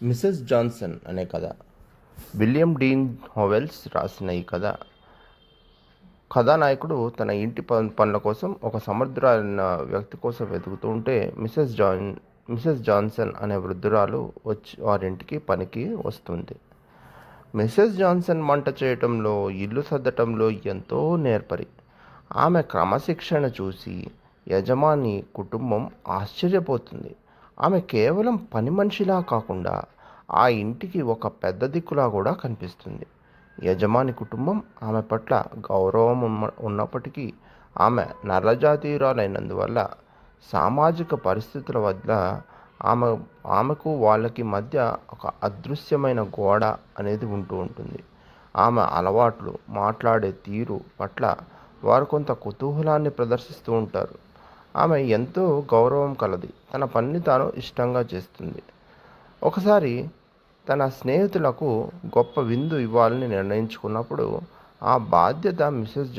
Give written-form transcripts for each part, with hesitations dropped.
Mrs Johnson అనే కథ. William Deen Howells రాసిన ఈ కథానాయకుడు తన ఇంటి పనుల కోసం ఒక సమర్థురాలైన వ్యక్తి కోసం వెతుకుతూ ఉంటే మిసెస్ జాన్సన్ అనే వృద్ధురాలు వచ్చి వారింటికి పనికి వస్తుంది. మిసెస్ జాన్సన్ వంట చేయటంలో, ఇల్లు సర్దటంలో ఎంతో నేర్పరి. ఆమె క్రమశిక్షణ చూసి యజమాని కుటుంబం ఆశ్చర్యపోతుంది. ఆమె కేవలం పని మనిషిలా కాకుండా ఆ ఇంటికి ఒక పెద్ద దిక్కులా కూడా కనిపిస్తుంది. యజమాని కుటుంబం ఆమె పట్ల గౌరవం ఉన్నప్పటికీ ఆమె నల్లజాతీయురాలైనందువల్ల సామాజిక పరిస్థితుల వల్ల ఆమె ఆమెకు వాళ్ళకి మధ్య ఒక అదృశ్యమైన గోడ అనేది ఉంటూ ఉంటుంది. ఆమె అలవాట్లు, మాట్లాడే తీరు పట్ల వారు కొంత కుతూహలాన్ని ప్రదర్శిస్తూ ఉంటారు. ఆమె ఎంతో గౌరవం కలది. తన పనిని తాను ఇష్టంగా చేస్తుంది. ఒకసారి తన స్నేహితులకు గొప్ప విందు ఇవ్వాలని నిర్ణయించుకున్నప్పుడు ఆ బాధ్యత మిసెస్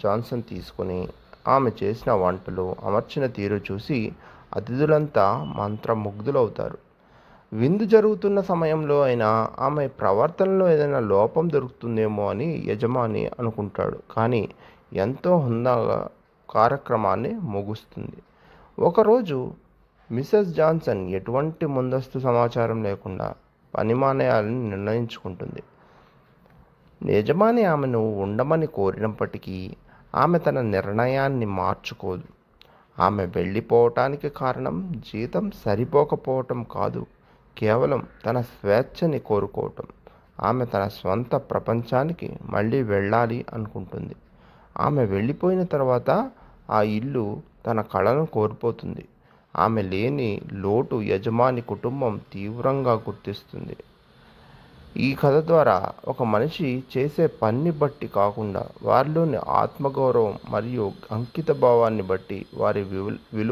జాన్సన్ తీసుకుని ఆమె చేసిన వంటలు, అమర్చిన తీరు చూసి అతిథులంతా మంత్రముగ్ధులవుతారు. విందు జరుగుతున్న సమయంలో అయినా ఆమె ప్రవర్తనలో ఏదైనా లోపం దొరుకుతుందేమో అని యజమాని అనుకుంటాడు. కానీ ఎంతో హుందాగా కార్యక్రమాన్ని ముగుస్తుంది. ఒకరోజు మిసెస్ జాన్సన్ ఎటువంటి ముందస్తు సమాచారం లేకుండా పని మానేయాలని నిర్ణయించుకుంటుంది. యజమాని ఆమెను ఉండమని కోరినప్పటికీ ఆమె తన నిర్ణయాన్ని మార్చుకోదు. ఆమె వెళ్ళిపోవటానికి కారణం జీతం సరిపోకపోవటం కాదు, కేవలం తన స్వేచ్ఛని కోరుకోవటం. ఆమె తన స్వంత ప్రపంచానికి మళ్ళీ వెళ్ళాలి అనుకుంటుంది. ఆమె వెళ్ళిపోయిన తర్వాత ఆ ఇల్లు తన కళను కోల్పోతుంది. ఆమె లేని లోటు యజమాని కుటుంబం తీవ్రంగా గుర్తిస్తుంది. ఈ కథ ద్వారా ఒక మనిషి చేసే పనిని బట్టి కాకుండా వారిలోని ఆత్మగౌరవం మరియు అంకిత భావాన్ని బట్టి వారి విలువ